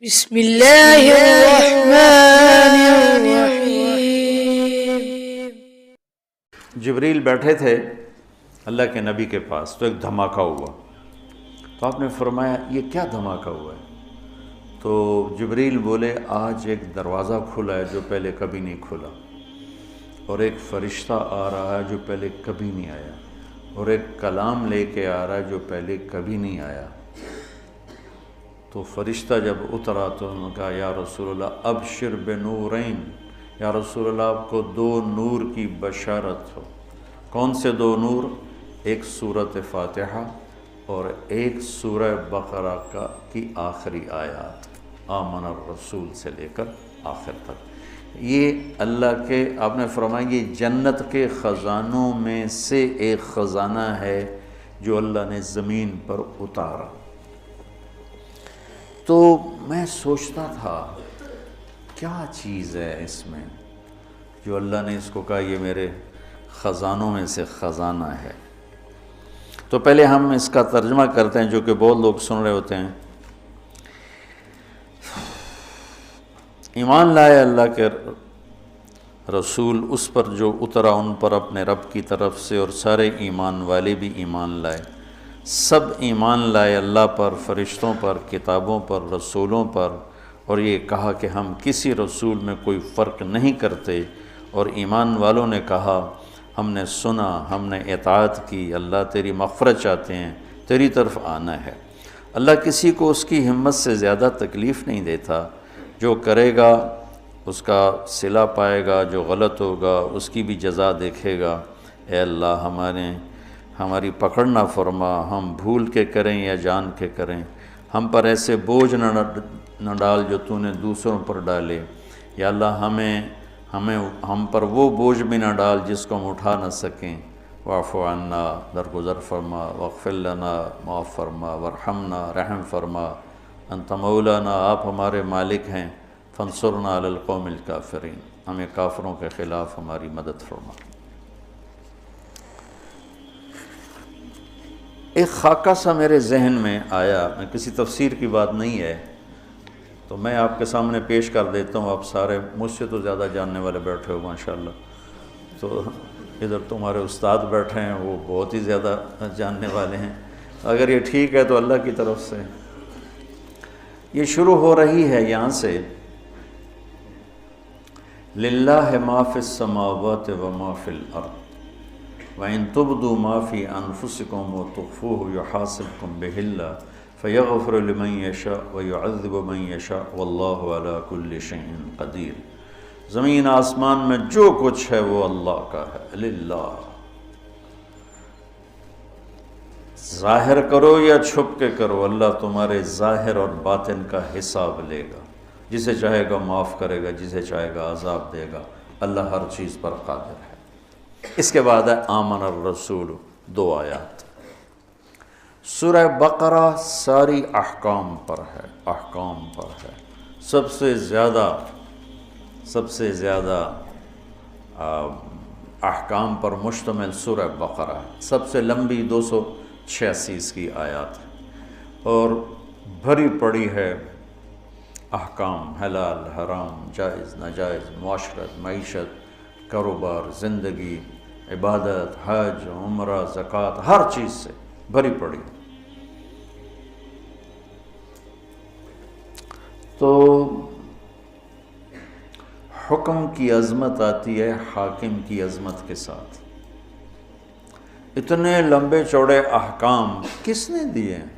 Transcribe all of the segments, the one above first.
بسم اللہ الرحمن الرحیم۔ جبریل بیٹھے تھے اللہ کے نبی کے پاس، تو ایک دھماکہ ہوا۔ تو آپ نے فرمایا یہ کیا دھماکہ ہوا ہے؟ تو جبریل بولے آج ایک دروازہ کھلا ہے جو پہلے کبھی نہیں کھلا، اور ایک فرشتہ آ رہا ہے جو پہلے کبھی نہیں آیا، اور ایک کلام لے کے آ رہا ہے جو پہلے کبھی نہیں آیا۔ تو فرشتہ جب اترا تو انہوں نے کہا یا رسول اللہ ابشر بنورین، یا رسول اللہ آپ کو دو نور کی بشارت ہو۔ کون سے دو نور؟ ایک سورۃ فاتحہ اور ایک سورہ بقرہ کی آخری آیات، آمن الرسول سے لے کر آخر تک۔ یہ اللہ کے، آپ نے فرمایا یہ جنت کے خزانوں میں سے ایک خزانہ ہے جو اللہ نے زمین پر اتارا۔ تو میں سوچتا تھا کیا چیز ہے اس میں جو اللہ نے اس کو کہا یہ میرے خزانوں میں سے خزانہ ہے۔ تو پہلے ہم اس کا ترجمہ کرتے ہیں جو کہ بہت لوگ سن رہے ہوتے ہیں۔ ایمان لائے اللہ کے رسول اس پر جو اترا ان پر اپنے رب کی طرف سے، اور سارے ایمان والے بھی ایمان لائے، سب ایمان لائے اللہ پر، فرشتوں پر، کتابوں پر، رسولوں پر، اور یہ کہا کہ ہم کسی رسول میں کوئی فرق نہیں کرتے، اور ایمان والوں نے کہا ہم نے سنا، ہم نے اطاعت کی، اللہ تیری مغفرت چاہتے ہیں، تیری طرف آنا ہے۔ اللہ کسی کو اس کی ہمت سے زیادہ تکلیف نہیں دیتا، جو کرے گا اس کا صلہ پائے گا، جو غلط ہوگا اس کی بھی جزا دیکھے گا۔ اے اللہ ہماری پکڑ نہ فرما، ہم بھول کے کریں یا جان کے کریں، ہم پر ایسے بوجھ نہ ڈال جو تو نے دوسروں پر ڈالے۔ یا اللہ ہم پر وہ بوجھ بھی نہ ڈال جس کو ہم اٹھا نہ سکیں۔ واعف عنا، درگزر فرما، واغفر لنا، معاف فرما، وارحمنا، رحم فرما، انت مولانا، آپ ہمارے مالک ہیں، فانصرنا علی القوم الکافرین، ہمیں کافروں کے خلاف ہماری مدد فرما۔ ایک خاکہ سا میرے ذہن میں آیا، میں کسی تفسیر کی بات نہیں ہے تو میں آپ کے سامنے پیش کر دیتا ہوں۔ آپ سارے مجھ سے تو زیادہ جاننے والے بیٹھے ہو ماشاءاللہ، تو ادھر تمہارے استاد بیٹھے ہیں وہ بہت ہی زیادہ جاننے والے ہیں، اگر یہ ٹھیک ہے تو اللہ کی طرف سے۔ یہ شروع ہو رہی ہے یہاں سے، للہ ما فی السماوات وما فی الارض وَإِن تُبْدُوا مَا فِي أَنفُسِكُمْ وَتُخْفُوهُ يُحَاسِبْكُم بِهِ اللَّهُ فَيَغْفِرُ لِمَن يَشَاءُ وَيُعَذِّبُ مَن يَشَاءُ وَاللَّهُ عَلَى كُلِّ شَيْءٍ قَدِيرٌ۔ زمین آسمان میں جو کچھ ہے وہ اللہ کا ہے، للہ۔ ظاہر کرو یا چھپ کے کرو، اللہ تمہارے ظاہر اور باطن کا حساب لے گا، جسے چاہے گا معاف کرے گا، جسے چاہے گا عذاب دے گا، اللہ ہر چیز پر قادر ہے۔ اس کے بعد ہے آمن الرسول، دو آیات۔ سورہ بقرہ ساری احکام پر ہے، سب سے زیادہ احکام پر مشتمل سورہ بقرہ ہے، سب سے لمبی 286 اس کی آیات ہے، اور بھری پڑی ہے احکام، حلال حرام، جائز ناجائز، معاشرت، معیشت، کاروبار، زندگی، عبادت، حج، عمرہ، زکوٰۃ، ہر چیز سے بھری پڑی۔ تو حکم کی عظمت آتی ہے حاکم کی عظمت کے ساتھ۔ اتنے لمبے چوڑے احکام کس نے دیے ہیں؟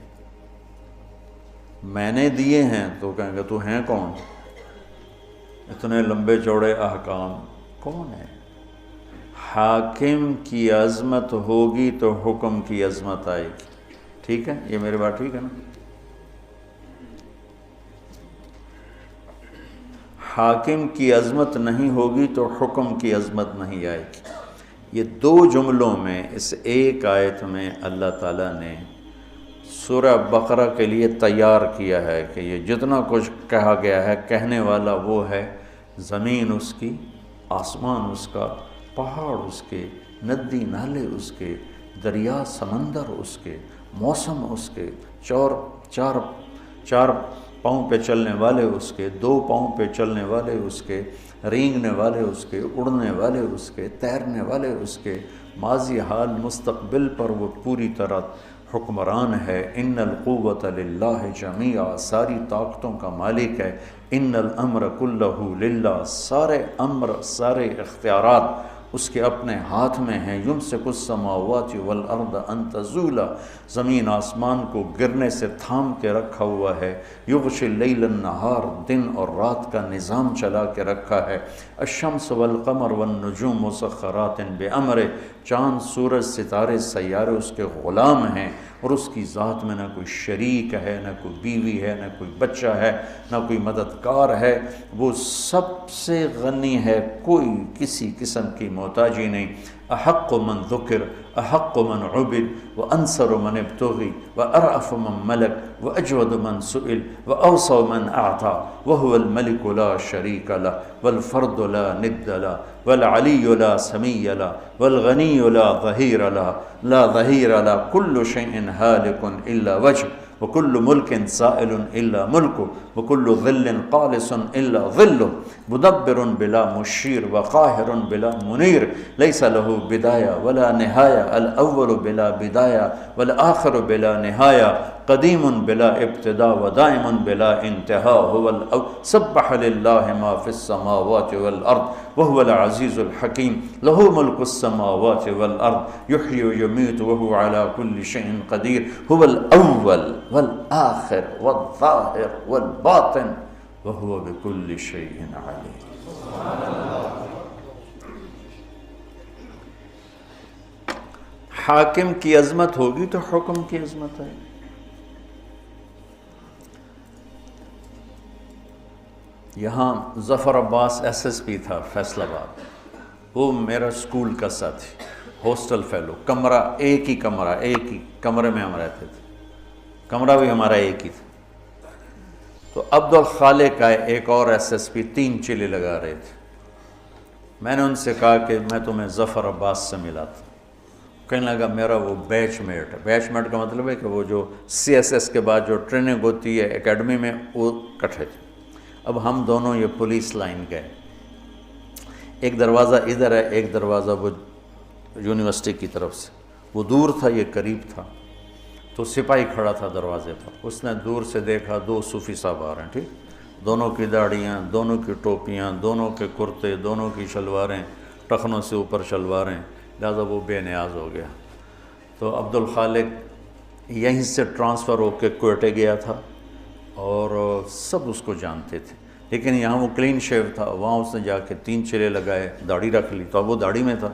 میں نے دیے ہیں تو کہیں گے تو ہیں کون؟ اتنے لمبے چوڑے احکام کون ہے؟ حاکم کی عظمت ہوگی تو حکم کی عظمت آئے گی، ٹھیک ہے؟ یہ میری بات ٹھیک ہے نا؟ حاکم کی عظمت نہیں ہوگی تو حکم کی عظمت نہیں آئے گی۔ یہ دو جملوں میں، اس ایک آیت میں اللہ تعالیٰ نے سورہ بقرہ کے لیے تیار کیا ہے کہ یہ جتنا کچھ کہا گیا ہے، کہنے والا وہ ہے، زمین اس کی، آسمان اس کا، پہاڑ اس کے، ندی نالے اس کے، دریا سمندر اس کے، موسم اس کے، چار پاؤں پہ چلنے والے اس کے، دو پاؤں پہ چلنے والے اس کے، رینگنے والے اس کے، اڑنے والے اس کے، تیرنے والے اس کے، ماضی حال مستقبل پر وہ پوری طرح حکمران ہے۔ ان القوۃ للہ جمیعا، ساری طاقتوں کا مالک ہے۔ ان الامر کلہ للہ، سارے امر، سارے اختیارات اس کے اپنے ہاتھ میں ہیں۔ یمسک السماوات والارض ان تزولا، زمین آسمان کو گرنے سے تھام کے رکھا ہوا ہے۔ یغشی اللیل النہار، دن اور رات کا نظام چلا کے رکھا ہے۔ الشمس والقمر والنجوم مسخرات بامرہ، چاند، سورج، ستارے، سیارے اس کے غلام ہیں، اور اس کی ذات میں نہ کوئی شریک ہے، نہ کوئی بیوی ہے، نہ کوئی بچہ ہے، نہ کوئی مددگار ہے۔ وہ سب سے غنی ہے، کوئی کسی قسم کی محتاجی نہیں۔ احق من ذکر، احق من عبد، وانصر من ابتغی، وارأف من ملک، واجود من سئل، واوصى من اعطى، وهو الملك لا شريك له، والفرد لا ند له، والعلي لا سمي له، والغني لا ظهير له، لا ظهير له، كل شيء هالك الا وجهه، وكل ملك سائل الا ملكه، وكل ظل قالص الا ظله، مدبر بلا مشير، وقاهر بلا منير، ليس له بداية ولا نهاية، الأول بلا بداية والآخر بلا نهاية، قديم بلا ابتداء ودائم بلا انتهاء، هو سبح لله ما في السماوات والأرض وهو العزيز الحكيم، له ملك السماوات والأرض، يحيي ويميت وهو على كل شيء قدير، هو الأول والآخر والظاهر والباطن وهو بكل شيء عليم۔ حاکم کی عظمت ہوگی تو حکم کی عظمت ہے۔ یہاں ظفر عباس ایس ایس پی تھا فیصل آباد، وہ میرا اسکول کا ساتھی، ہاسٹل فیلو، کمرہ ایک ہی کمرے میں ہم رہتے تھے، کمرہ بھی ہمارا ایک ہی تھا۔ تو عبدالخالق آئے، ایک اور ایس ایس پی، 3 چلے لگا رہے تھے۔ میں نے ان سے کہا کہ میں تمہیں ظفر عباس سے ملاتا ہوں۔ کہنے لگا میرا وہ بیچ میٹ ہے۔ بیچ میٹ کا مطلب ہے کہ وہ جو سی ایس ایس کے بعد جو ٹریننگ ہوتی ہے اکیڈمی میں، وہ کٹھے تھے۔ اب ہم دونوں یہ پولیس لائن گئے، ایک دروازہ ادھر ہے، ایک دروازہ وہ یونیورسٹی کی طرف سے، وہ دور تھا، یہ قریب تھا۔ تو سپاہی کھڑا تھا دروازے پر، اس نے دور سے دیکھا 2 صوفی صاحب آ رہے ہیں، ٹھیک، دونوں کی داڑیاں، دونوں کی ٹوپیاں، دونوں کے کرتے، دونوں کی شلواریں، ٹخنوں سے اوپر شلواریں، لہذا وہ بے نیاز ہو گیا۔ تو عبدالخالق یہیں سے ٹرانسفر ہو کے کوئٹے گیا تھا، اور سب اس کو جانتے تھے، لیکن یہاں وہ کلین شیو تھا، وہاں اس نے جا کے 3 چلے لگائے، داڑھی رکھ لی، تو اب وہ داڑھی میں تھا۔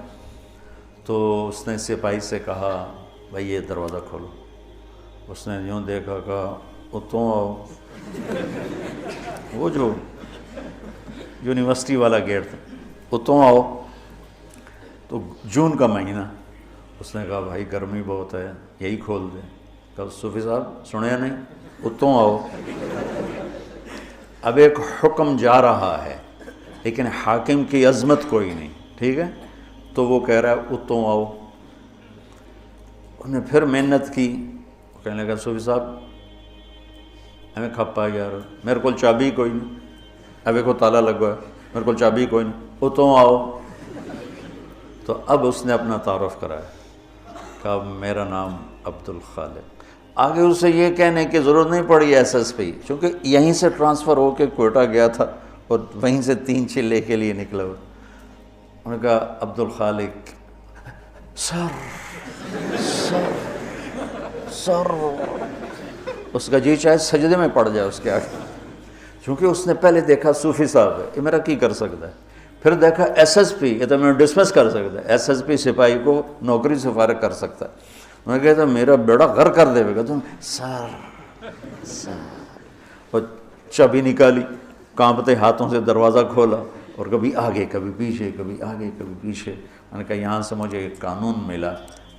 تو اس نے سپاہی سے کہا بھائی یہ دروازہ کھولو۔ اس نے یوں دیکھا، کہا اتوں آؤ، وہ جو یونیورسٹی والا گیٹ تھا، اتوں آؤ۔ تو جون کا مہینہ، اس نے کہا بھائی گرمی بہت ہے، یہی کھول دیں۔ کہا صوفی صاحب سنیا نہیں، اتوں آؤ۔ اب ایک حکم جا رہا ہے لیکن حاکم کی عظمت کوئی نہیں، ٹھیک ہے، تو وہ کہہ رہا ہے اتوں آؤ۔ انہوں نے پھر محنت کی، کہنے لگا صوفی صاحب ہمیں کھپا یار، میرے کو چابی کوئی نہیں، اب ایک تالا لگا ہے، میرے کو چابی کوئی نہیں، اتوں آؤ۔ تو اب اس نے اپنا تعارف کرایا، کہا میرا نام عبدالخالق۔ آگے اسے یہ کہنے کی ضرورت نہیں پڑی ایس ایس پی، چونکہ یہیں سے ٹرانسفر ہو کے کوئٹہ گیا تھا اور وہیں سے 3 چلے کے لیے نکلا ہوا۔ انہوں نے کہا عبدالخالق، سر اس کا جی چاہے سجدے میں پڑ جائے اس کے آگے، چونکہ اس نے پہلے دیکھا صوفی صاحب ہے، یہ میرا کی کر سکتا ہے، پھر دیکھا ایس ایس پی، یہ تو میں ڈسمس کر سکتا ہے، ایس ایس پی سپاہی کو نوکری سے فارغ کر سکتا ہے۔ میں کہتا میرا بیڑا غر کر دے گا، تم سر اور چابی نکالی، کانپتے ہاتھوں سے دروازہ کھولا، اور کبھی آگے کبھی پیچھے، کبھی آگے کبھی پیچھے۔ میں نے کہا یہاں سے مجھے ایک قانون ملا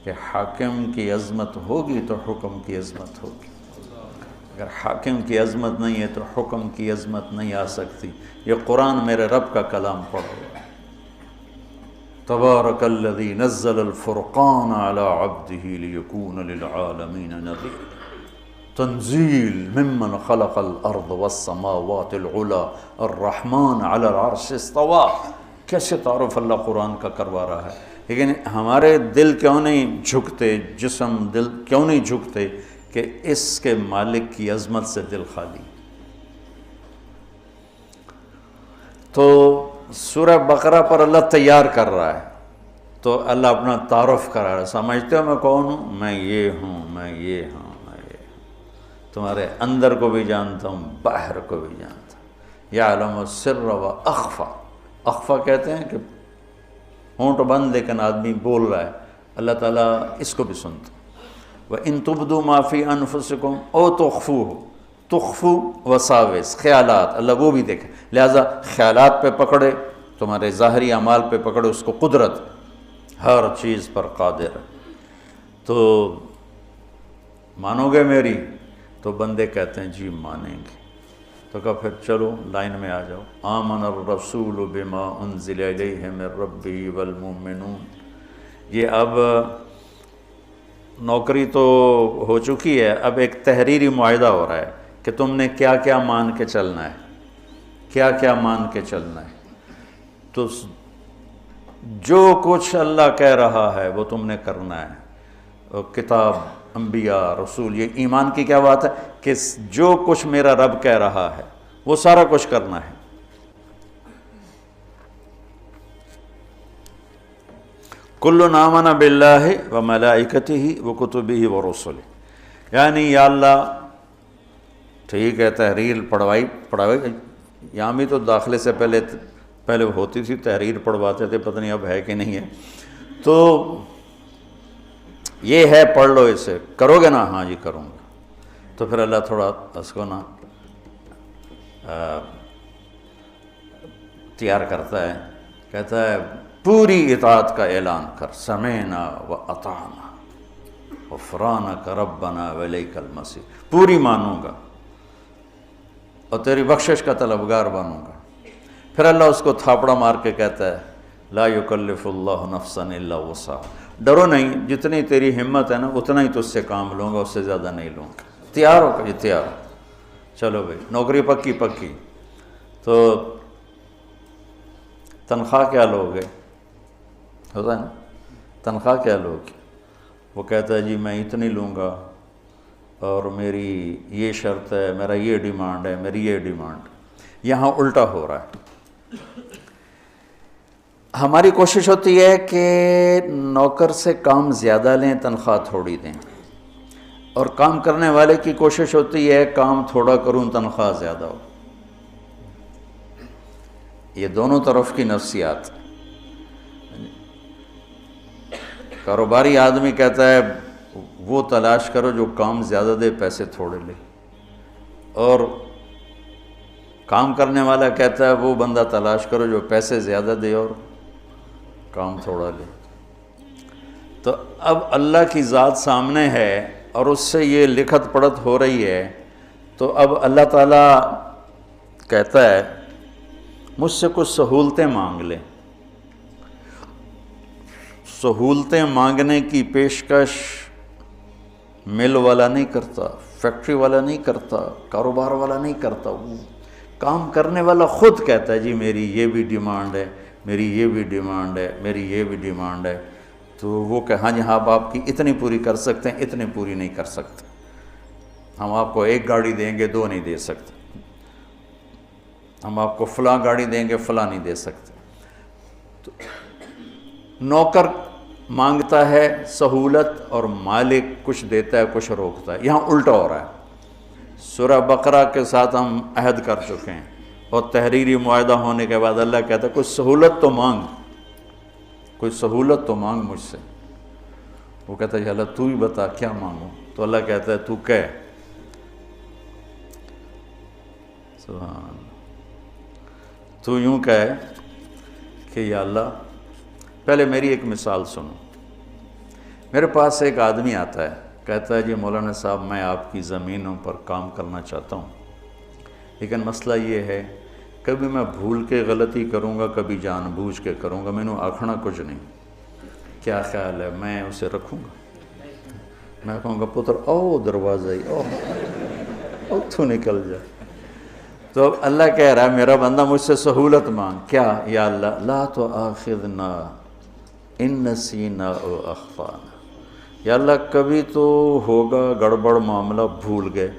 کہ حاکم کی عظمت ہوگی تو حکم کی عظمت ہوگی، اگر حاکم کی عظمت نہیں ہے تو حکم کی عظمت نہیں آ سکتی۔ یہ قرآن میرے رب کا کلام پڑھو، تبارک الذی نزل الفرقان علی عبدہ لیکون للعالمین نذیر۔ تنزیل ممن خلق الارض والسماوات العلی الرحمن علی العرش استوى. کیسے تعارف اللہ قرآن کا کروا رہا ہے. لیکن ہمارے دل کیوں نہیں جھکتے، جسم دل کیوں نہیں جھکتے کہ اس کے مالک کی عظمت سے دل خالی. تو سورہ بقرہ پر اللہ تیار کر رہا ہے، تو اللہ اپنا تعارف کرا رہا ہے. سمجھتے ہو میں کون ہوں؟ میں یہ ہوں، میں یہ ہوں، میں یہ ہوں. تمہارے اندر کو بھی جانتا ہوں، باہر کو بھی جانتا ہوں. یعلم السر و اخفا. اخفا کہتے ہیں کہ ہونٹ بند لیکن آدمی بول رہا ہے، اللہ تعالیٰ اس کو بھی سنتا. وَإِن تُبْدُوا مَا فِي أَنفُسِكُمْ أَوْ تُخْفُوهُ. تخفو وساوس، خیالات، اللہ وہ بھی دیکھے. لہٰذا خیالات پہ پکڑے، تمہارے ظاہری اعمال پہ پکڑے اس کو قدرت، ہر چیز پر قادر ہے. تو مانو گے میری؟ تو بندے کہتے ہیں جی مانیں گے. تو کہا پھر چلو لائن میں آ جاؤ. آمن الرسول بما انزل الیہ من ربہ والمؤمنون. یہ اب نوکری تو ہو چکی ہے، اب ایک تحریری معاہدہ ہو رہا ہے کہ تم نے کیا کیا مان کے چلنا ہے، کیا کیا مان کے چلنا ہے. تو جو کچھ اللہ کہہ رہا ہے وہ تم نے کرنا ہے. کتاب، انبیاء، رسول، یہ ایمان کی کیا بات ہے کہ جو کچھ میرا رب کہہ رہا ہے وہ سارا کچھ کرنا ہے. کل آمن باللہ و ملائکتہ و کتبہ و رسلہ. یعنی یا اللہ ٹھیک ہے تحریر پڑھوائی یہاں بھی تو داخلے سے پہلے ہوتی تھی، تحریر پڑھواتے تھے، پتہ نہیں اب ہے کہ نہیں ہے. تو یہ ہے پڑھ لو، اسے کرو گے نا؟ ہاں جی کروں گا. تو پھر اللہ تھوڑا اس کو نا تیار کرتا ہے، کہتا ہے پوری اطاعت کا اعلان کر. سمعنا و اطعنا غفرانک ربنا والیک المصیر. پوری مانوں گا اور تیری بخشش کا طلبگار بنوں گا. پھر اللہ اس کو تھاپڑا مار کے کہتا ہے لا یکلف اللہ نفسا الا وسعہا. ڈرو نہیں، جتنی تیری ہمت ہے نا اتنا ہی تجھ سے کام لوں گا، اس سے زیادہ نہیں لوں گا. تیار ہو کہ تیار ہو؟ چلو بھائی نوکری پکی پکی. تو تنخواہ کیا لوگے؟ ہوتا ہے نا تنخواہ کیا لوگے؟ وہ کہتا ہے جی میں اتنی لوں گا اور میری یہ شرط ہے، میرا یہ ڈیمانڈ ہے، میری یہ ڈیمانڈ. یہاں الٹا ہو رہا ہے. ہماری کوشش ہوتی ہے کہ نوکر سے کام زیادہ لیں، تنخواہ تھوڑی دیں، اور کام کرنے والے کی کوشش ہوتی ہے کام تھوڑا کروں، تنخواہ زیادہ ہو. یہ دونوں طرف کی نفسیات. کاروباری آدمی کہتا ہے وہ تلاش کرو جو کام زیادہ دے پیسے تھوڑے لے، اور کام کرنے والا کہتا ہے وہ بندہ تلاش کرو جو پیسے زیادہ دے اور کام تھوڑا لے. تو اب اللہ کی ذات سامنے ہے اور اس سے یہ لکھت پڑھت ہو رہی ہے. تو اب اللہ تعالیٰ کہتا ہے مجھ سے کچھ سہولتیں مانگ لیں. سہولتیں مانگنے کی پیشکش مل والا نہیں کرتا، فیکٹری والا نہیں کرتا، کاروبار والا نہیں کرتا. وہ کام کرنے والا خود کہتا ہے جی میری یہ بھی ڈیمانڈ ہے، میری یہ بھی ڈیمانڈ ہے، میری یہ بھی ڈیمانڈ ہے. تو وہ کہ ہاں جی ہاں آپ کی اتنی پوری کر سکتے ہیں، اتنی پوری نہیں کر سکتے. ہم آپ کو ایک گاڑی دیں گے، دو نہیں دے سکتے. ہم آپ کو فلاں گاڑی دیں گے، فلاں نہیں دے سکتے. تو نوکر مانگتا ہے سہولت اور مالک کچھ دیتا ہے، کچھ روکتا ہے. یہاں الٹا ہو رہا ہے. سورہ بقرہ کے ساتھ ہم عہد کر چکے ہیں اور تحریری معاہدہ ہونے کے بعد اللہ کہتا ہے کوئی سہولت تو مانگ، کوئی سہولت تو مانگ مجھ سے. وہ کہتا ہے اللہ تو ہی بتا کیا مانگوں. تو اللہ کہتا ہے تو کہہ. سبحان. تو یوں کہے کہ یا اللہ، پہلے میری ایک مثال سنو. میرے پاس ایک آدمی آتا ہے، کہتا ہے جی مولانا صاحب میں آپ کی زمینوں پر کام کرنا چاہتا ہوں، لیکن مسئلہ یہ ہے کبھی میں بھول کے غلطی کروں گا، کبھی جان بوجھ کے کروں گا، میں نے آکھنا کچھ نہیں. کیا خیال ہے میں اسے رکھوں گا؟ میں کہوں گا پتر او دروازہ ہی او تو نکل جا. تو اللہ کہہ رہا ہے میرا بندہ مجھ سے سہولت مانگ. کیا؟ یا اللہ لا تؤاخذنا ان نسینا او اخطانا. یا اللہ کبھی تو ہوگا گڑبڑ معاملہ بھول گئے،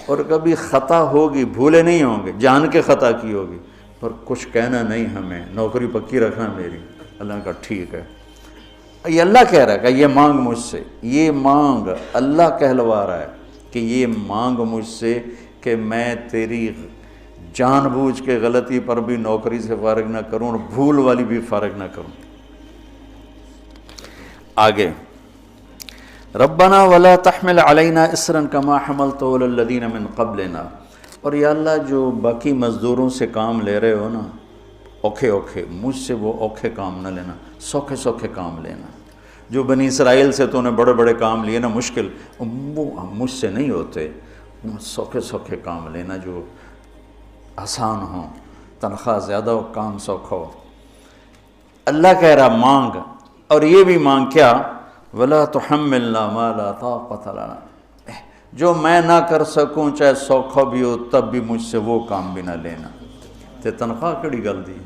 اور کبھی خطا ہوگی بھولے نہیں ہوں گے، جان کے خطا کی ہوگی، پر کچھ کہنا نہیں ہمیں، نوکری پکی رکھنا میری. اللہ نے کہا ٹھیک ہے. یہ اللہ کہہ رہا ہے کہ یہ مانگ مجھ سے، یہ مانگ. اللہ کہلوا رہا ہے کہ یہ مانگ مجھ سے کہ میں تیری جان بوجھ کے غلطی پر بھی نوکری سے فارغ نہ کروں اور بھول والی بھی فارغ نہ کروں. آگے ربنا ولا تحمل علینا اسرا کما حملته علی الذین من قبلنا. اور یا اللہ جو باقی مزدوروں سے کام لے رہے ہو نا اوکھے اوکھے، مجھ سے وہ اوکھے کام نہ لینا، سوکھے سوکھے کام لینا. جو بنی اسرائیل سے تو نے بڑے بڑے کام لیے نا مشکل، وہ مجھ سے نہیں ہوتے. سوکھے سوکھے کام لینا جو آسان ہوں، تنخواہ زیادہ ہو، کام سوکھا ہو. اللہ کہہ رہا مانگ. اور یہ بھی مانگ کیا؟ ولا تحملنا ما لا طاقت لنا. جو میں نہ کر سکوں چاہے سوکھا بھی ہو تب بھی مجھ سے وہ کام بھی نہ لینا. تے تنخواہ کڑی گل دی،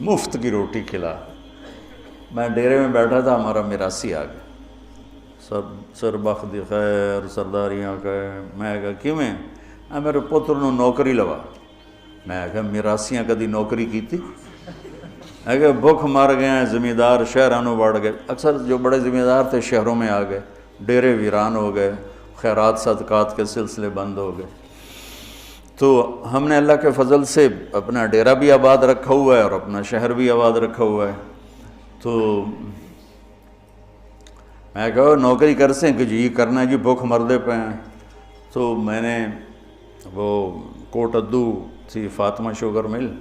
مفت کی روٹی کھلا. میں ڈیرے میں بیٹھا تھا، ہمارا میراثی آ گیا، سب سر بخت دی خیر سرداریاں کہے. میں کہا کیویں؟ میرے پتر نو نوکری لوا. میں کہا میراسیاں کدی نوکری کیتی؟ میں کہا بھوک مار گئے ہیں، زمیندار شہرانوں بڑھ گئے. اکثر جو بڑے زمیندار تھے شہروں میں آ گئے، ڈیرے ویران ہو گئے، خیرات صدقات کے سلسلے بند ہو گئے. تو ہم نے اللہ کے فضل سے اپنا ڈیرہ بھی آباد رکھا ہوا ہے اور اپنا شہر بھی آباد رکھا ہوا ہے. تو میں کہا نوکری کر سیں کہ جی کرنا ہے جی، بھوک مردے پہ ہیں. تو میں نے وہ کوٹ ادو تھی فاطمہ شوگر مل،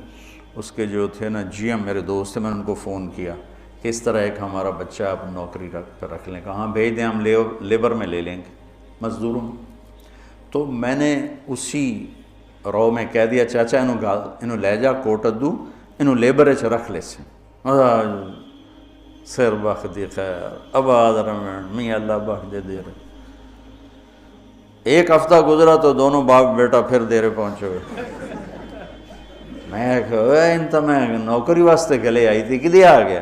اس کے جو تھے نا جی ایم میرے دوست تھے، میں نے ان کو فون کیا کہ اس طرح ایک ہمارا بچہ آپ نوکری پہ رکھ لیں. کہاں بھیج دیں، ہم لیبر میں لے لیں گے، مزدوروں میں. تو میں نے اسی رو میں کہہ دیا چاچا انہوں لے جا کوٹ ادو، انہوں لیبر چ رکھ لے سے. سر بخ دی خیر آباد رمن میاں اللہ بخ دے رہے. ایک ہفتہ گزرا تو دونوں باپ بیٹا پھر دیرے پہنچے ہوئے. میں کہا ان تو میں نوکری واسطے گلے آئی تھی، کدھے آ گیا؟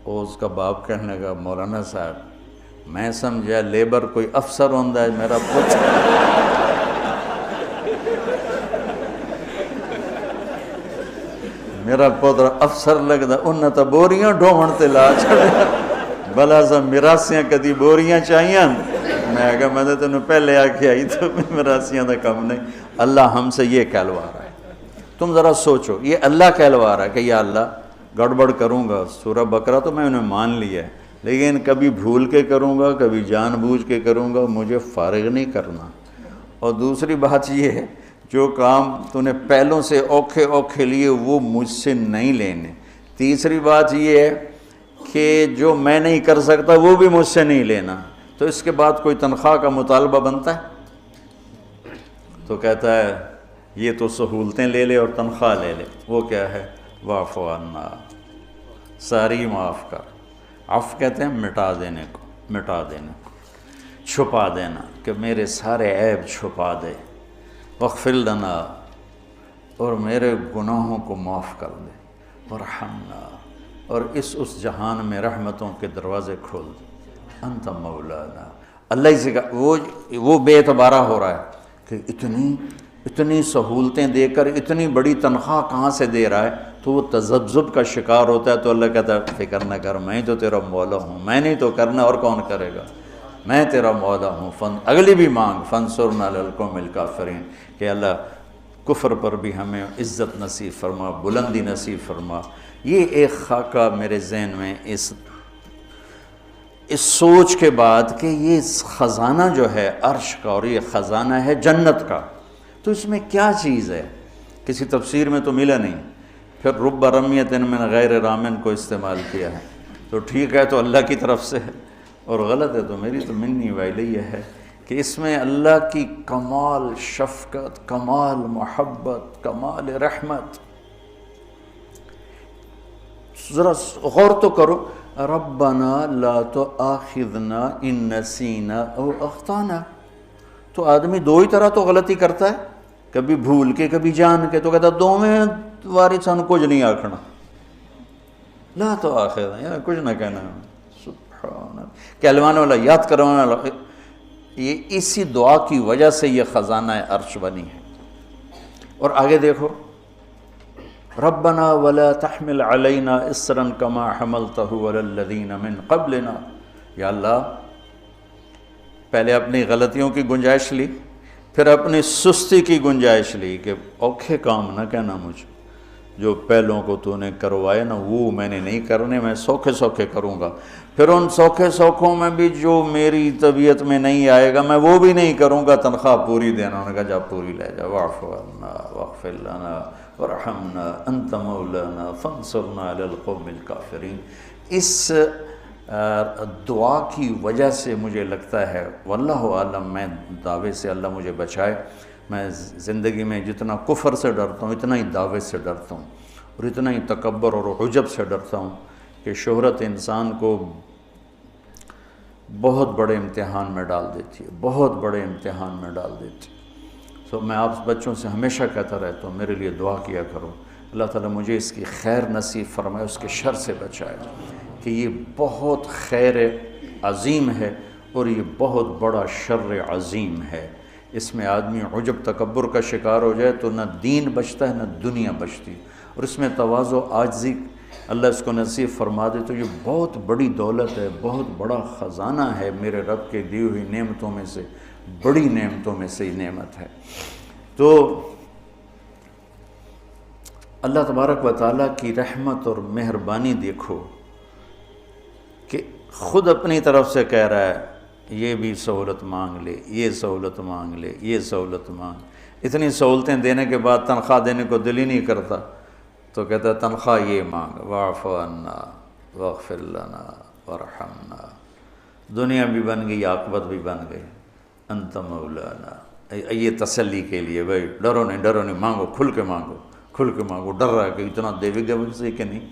اس کا باپ کہنے لگا مولانا صاحب میں سمجھا لیبر کوئی افسر ہوندا ہے، میرا میرا پوتر افسر لگتا، انہیں تو بوریاں ڈھومن تے لا چھڑیا، بلا سا میراسیاں کدی بوریاں چاہیاں. میں کہا میں نے تینوں پہلے آ کے آئی تو میراسیاں دا کم نہیں. اللہ ہم سے یہ کہلوا رہا ہے. تم ذرا سوچو، یہ اللہ کہلوا رہا ہے کہ یا اللہ گڑبڑ کروں گا. سورہ بقرہ تو میں انہیں مان لیا ہے، لیکن کبھی بھول کے کروں گا، کبھی جان بوجھ کے کروں گا، مجھے فارغ نہیں کرنا. اور دوسری بات یہ ہے جو کام تو نے پہلوں سے اوکھے اوکھے لیے وہ مجھ سے نہیں لینے. تیسری بات یہ ہے کہ جو میں نہیں کر سکتا وہ بھی مجھ سے نہیں لینا. تو اس کے بعد کوئی تنخواہ کا مطالبہ بنتا ہے؟ تو کہتا ہے یہ تو سہولتیں لے لے اور تنخواہ لے لے. وہ کیا ہے؟ واعف عنا، ساری معاف کر. عفو کہتے ہیں مٹا دینے کو، مٹا دینے کو، چھپا دینا، کہ میرے سارے عیب چھپا دے. واغفر لنا، اور میرے گناہوں کو معاف کر دے. ورحمنا، اور اس جہان میں رحمتوں کے دروازے کھول دے. انت مولانا. اللہ ہی سے وہ بے اعتبارہ ہو رہا ہے کہ اتنی سہولتیں دے کر اتنی بڑی تنخواہ کہاں سے دے رہا ہے. تو وہ تذبذب کا شکار ہوتا ہے. تو اللہ کہتا ہے فکر نہ کر، میں تو تیرا مولا ہوں، میں نہیں تو کرنا اور کون کرے گا، میں تیرا مولا ہوں. اگلی بھی مانگ فانصرنا علی القوم الکافرین، کہ اللہ کفر پر بھی ہمیں عزت نصیب فرما، بلندی نصیب فرما. یہ ایک خاکہ میرے ذہن میں اس سوچ کے بعد کہ یہ خزانہ جو ہے عرش کا اور یہ خزانہ ہے جنت کا، تو اس میں کیا چیز ہے؟ کسی تفسیر میں تو ملا نہیں. پھر رب رمیت من غیر رامن کو استعمال کیا ہے. تو ٹھیک ہے تو اللہ کی طرف سے ہے، اور غلط ہے تو میری تو منی ویلی یہ ہے کہ اس میں اللہ کی کمال شفقت، کمال محبت، کمال رحمت. ذرا غور تو کرو، ربنا لا تؤاخذنا ان نسینا او اخطانا. تو آدمی دو ہی طرح تو غلطی کرتا ہے، کبھی بھول کے کبھی جان کے، تو کہتا دو میں واری سانو کچھ نہیں آکھنا، لا تؤاخذنا یا کچھ نہ کہنا. سبحان اللہ، کہلوانے والا، یاد کروانے والا. یہ اسی دعا کی وجہ سے یہ خزانہ عرش بنی ہے. اور آگے دیکھو، ربنا ولا تحمل علینا اصرا کما حملته علی الذین من قبلنا. یا اللہ، پہلے اپنی غلطیوں کی گنجائش لی، پھر اپنی سستی کی گنجائش لی کہ اوکھے کام نہ کہنا مجھے، جو پہلوں کو تو نے کروائے نا وہ میں نے نہیں کرنے، میں سوکھے سوکھے کروں گا. پھر ان سوکھے سوکھوں میں بھی جو میری طبیعت میں نہیں آئے گا میں وہ بھی نہیں کروں گا، تنخواہ پوری دینا. انہوں نے کہا جا پوری لے جا. واعف عنا واغفر لنا وارحمنا انت مولانا فانصرنا علی القوم الکافرین. اس دعا کی وجہ سے مجھے لگتا ہے، واللہ عالم، میں دعوے سے اللہ مجھے بچائے، میں زندگی میں جتنا کفر سے ڈرتا ہوں اتنا ہی دعوے سے ڈرتا ہوں، اور اتنا ہی تکبر اور عجب سے ڈرتا ہوں کہ شہرت انسان کو بہت بڑے امتحان میں ڈال دیتی ہے، بہت بڑے امتحان میں ڈال دیتی ہے. میں آپ بچوں سے ہمیشہ کہتا رہتا ہوں میرے لیے دعا کیا کرو، اللہ تعالیٰ مجھے اس کی خیر نصیب فرمائے، اس کے شر سے بچائے، کہ یہ بہت خیر عظیم ہے اور یہ بہت بڑا شر عظیم ہے. اس میں آدمی عجب تکبر کا شکار ہو جائے تو نہ دین بچتا ہے نہ دنیا بچتی، اور اس میں تواضع عاجزی اللہ اس کو نصیب فرما دے تو یہ بہت بڑی دولت ہے، بہت بڑا خزانہ ہے، میرے رب کے دی ہوئی نعمتوں میں سے بڑی نعمتوں میں سے ہی نعمت ہے. تو اللہ تبارک و تعالیٰ کی رحمت اور مہربانی دیکھو کہ خود اپنی طرف سے کہہ رہا ہے یہ بھی سہولت مانگ لے، یہ سہولت مانگ لے، یہ سہولت مانگ. اتنی سہولتیں دینے کے بعد تنخواہ دینے کو دل ہی نہیں کرتا، تو کہتا ہے تنخواہ یہ مانگ، واعف عنا واغفر لنا وارحمنا. دنیا بھی بن گئی، عاقبت بھی بن گئی. انت مولانا، یہ تسلی کے لیے بھائی ڈرو نہیں، ڈرو نہیں، مانگو، کھل کے مانگو، کھل کے مانگو. ڈر رہا ہے کہ اتنا دے گا بھی صحیح کہ نہیں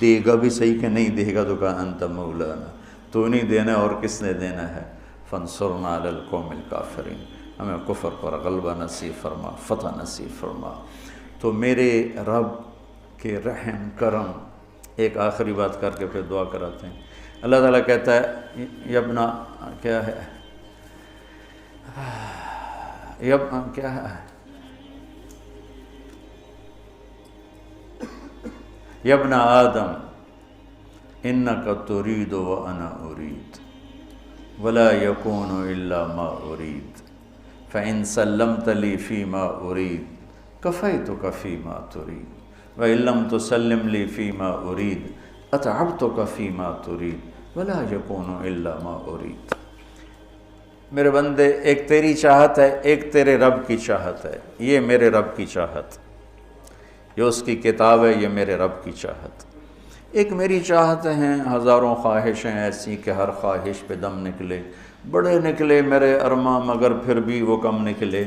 دے گا، بھی صحیح کہ نہیں دے گا، تو کہا انت مولانا، تو نہیں دینا اور کس نے دینا ہے. فانصرنا علی القوم الکافرین، ہمیں کفر پر غلبہ نصیب فرما، فتح نصیب فرما. تو میرے رب کے رحم کرم. ایک آخری بات کر کے پھر دعا کراتے ہیں. اللہ تعالیٰ کہتا ہے یبنا، کیا ہے، کیا ہے، یبن آدم انک ترید وانا ارید ولا یکون الا ما ارید فان سلمت لی فیما ارید کفیتک فیما ترید وان لم تسلم لی فیما ارید اتعبتک فیما ترید ولا یکون الا ما ارید. میرے بندے، ایک تیری چاہت ہے، ایک تیرے رب کی چاہت ہے. یہ میرے رب کی چاہت، یہ اس کی کتاب ہے، یہ میرے رب کی چاہت. ایک میری چاہت ہیں، ہزاروں خواہشیں ایسی کہ ہر خواہش پہ دم نکلے، بڑے نکلے میرے ارماں مگر پھر بھی وہ کم نکلے.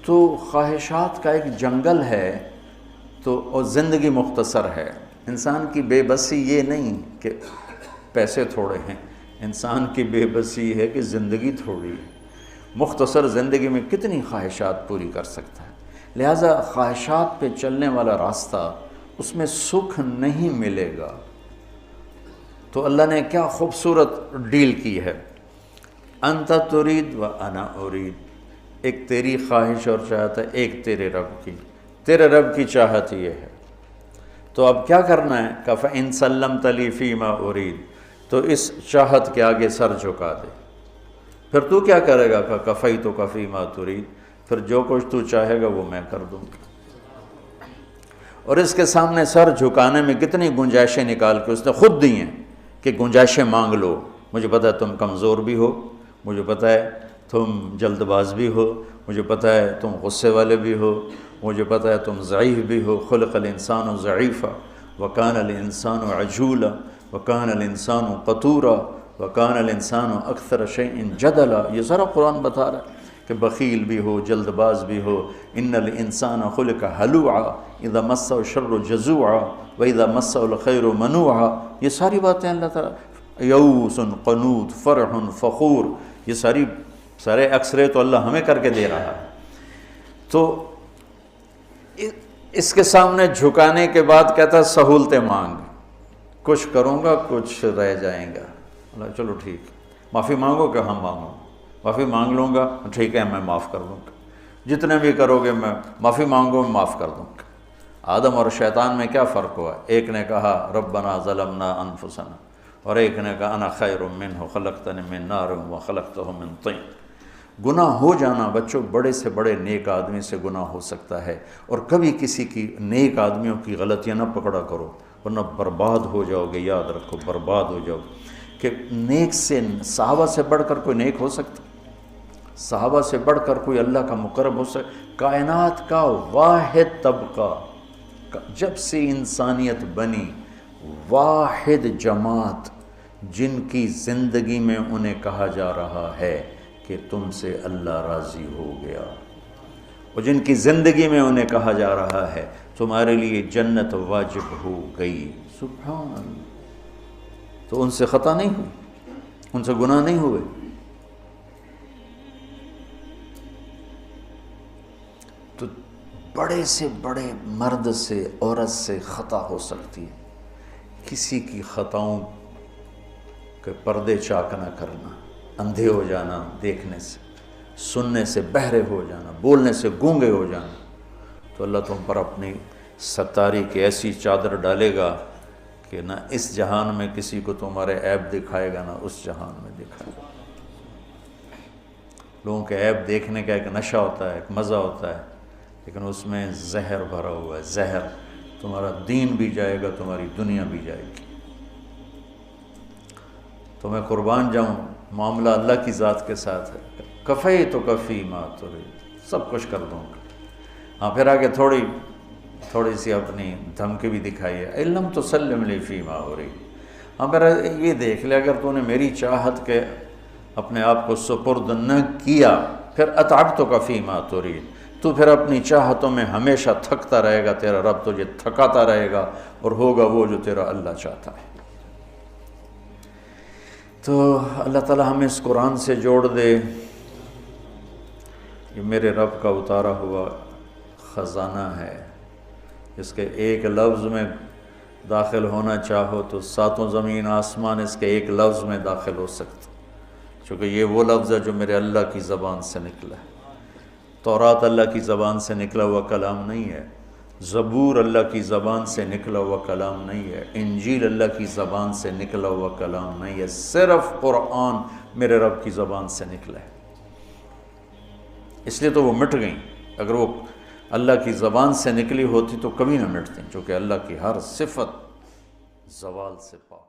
تو خواہشات کا ایک جنگل ہے، تو اور زندگی مختصر ہے. انسان کی بے بسی یہ نہیں کہ پیسے تھوڑے ہیں، انسان کی بے بسی ہے کہ زندگی تھوڑی ہے. مختصر زندگی میں کتنی خواہشات پوری کر سکتا ہے. لہٰذا خواہشات پہ چلنے والا راستہ، اس میں سکھ نہیں ملے گا. تو اللہ نے کیا خوبصورت ڈیل کی ہے، انت ترید و انا ارید. ایک تیری خواہش اور چاہت ہے، ایک تیرے رب کی. تیرے رب کی چاہت یہ ہے. تو اب کیا کرنا ہے، کہ فَإِن سَلَّمْتَ لِي فِيمَا أُرِيدُ، تو اس چاہت کے آگے سر جھکا دے. پھر تو کیا کرے گا، کہ کفیتک فیما ترید، پھر جو کچھ تو چاہے گا وہ میں کر دوں گا. اور اس کے سامنے سر جھکانے میں کتنی گنجائشیں نکال کے اس نے خود دی ہیں کہ گنجائشیں مانگ لو. مجھے پتہ ہے تم کمزور بھی ہو، مجھے پتہ ہے تم جلد باز بھی ہو، مجھے پتہ ہے تم غصے والے بھی ہو، مجھے پتہ ہے تم ضعیف بھی ہو. خلق الانسان ضعیفا وکان الانسان عجولا وکان الانسان قتورا وکان الانسان اکثر شیء جدلا. یہ سارا قرآن بتا رہا ہے کہ بخیل بھی ہو، جلد باز بھی ہو. ان الانسان خلق ہلوعا اذا مسہ الشر جزوعا واذا مسہ الخیر منوعا. یہ ساری باتیں اللہ تعالیٰ، یئوس قنوط فرح فخور، یہ سارے ایکسرے تو اللہ ہمیں کر کے دے رہا ہے. تو اس کے سامنے جھکانے کے بعد کہتا ہے سہولتیں مانگ، کچھ کروں گا کچھ رہ جائیں گا. اللہ چلو ٹھیک، معافی مانگو کہ ہم مانگوں، معافی مانگ لوں گا ٹھیک ہے میں معاف کر دوں گا، جتنے بھی کرو گے میں معافی مانگو میں معاف کر دوں گا. آدم اور شیطان میں کیا فرق ہوا؟ ایک نے کہا ربنا ظلمنا انفسنا، اور ایک نے کہا انا خیر منہ خلقتنی من نار وخلقتہ من طین. گناہ ہو جانا بچوں، بڑے سے بڑے نیک آدمی سے گناہ ہو سکتا ہے، اور کبھی کسی کی نیک آدمیوں کی غلطیاں نہ پکڑا کرو ورنہ برباد ہو جاؤ گے. یاد رکھو برباد ہو جاؤ گے. کہ نیک سے، صحابہ سے بڑھ کر کوئی نیک ہو سکتا؟ صحابہ سے بڑھ کر کوئی اللہ کا مقرب ہو سکتا؟ کائنات کا واحد طبقہ جب سے انسانیت بنی، واحد جماعت جن کی زندگی میں انہیں کہا جا رہا ہے کہ تم سے اللہ راضی ہو گیا، اور جن کی زندگی میں انہیں کہا جا رہا ہے تمہارے لیے جنت واجب ہو گئی. سبحان اللہ. تو ان سے خطا نہیں ہوئی، ان سے گناہ نہیں ہوئے. تو بڑے سے بڑے مرد سے، عورت سے خطا ہو سکتی ہے. کسی کی خطاؤں کے پردے چاک نہ کرنا، اندھے ہو جانا دیکھنے سے، سننے سے بہرے ہو جانا، بولنے سے گونگے ہو جانا. تو اللہ تم پر اپنی ستاری کی ایسی چادر ڈالے گا کہ نہ اس جہان میں کسی کو تمہارے عیب دکھائے گا، نہ اس جہان میں دکھائے گا. لوگوں کے عیب دیکھنے کا ایک نشہ ہوتا ہے، ایک مزہ ہوتا ہے، لیکن اس میں زہر بھرا ہوا ہے. زہر، تمہارا دین بھی جائے گا، تمہاری دنیا بھی جائے گی. تو میں قربان جاؤں، معاملہ اللہ کی ذات کے ساتھ ہے. کفی تو کفی ما ترید، سب کچھ کر دوں گا. ہاں پھر آگے تھوڑی سی اپنی دھمکی بھی دکھائی ہے، علم تو سلم لی فی ما ارید. ہاں پھر یہ دیکھ لے اگر تو نے میری چاہت کے اپنے آپ کو سپرد نہ کیا، پھر اتعبتک فی ما ترید، تو پھر اپنی چاہتوں میں ہمیشہ تھکتا رہے گا. تیرا رب تجھے تھکاتا رہے گا، اور ہوگا وہ جو تیرا اللہ چاہتا ہے. تو اللہ تعالی ہمیں اس قرآن سے جوڑ دے. یہ میرے رب کا اتارا ہوا خزانہ ہے، اس کے ایک لفظ میں داخل ہونا چاہو تو ساتوں زمین آسمان اس کے ایک لفظ میں داخل ہو سکتا، چونکہ یہ وہ لفظ ہے جو میرے اللہ کی زبان سے نکلا ہے. تورات اللہ کی زبان سے نکلا ہوا کلام نہیں ہے، زبور اللہ کی زبان سے نکلا ہوا کلام نہیں ہے، انجیل اللہ کی زبان سے نکلا ہوا کلام نہیں ہے. صرف قرآن میرے رب کی زبان سے نکلا ہے. اس لیے تو وہ مٹ گئیں. اگر وہ اللہ کی زبان سے نکلی ہوتی تو کبھی نہ مٹتی، چونکہ اللہ کی ہر صفت زوال سے پاک.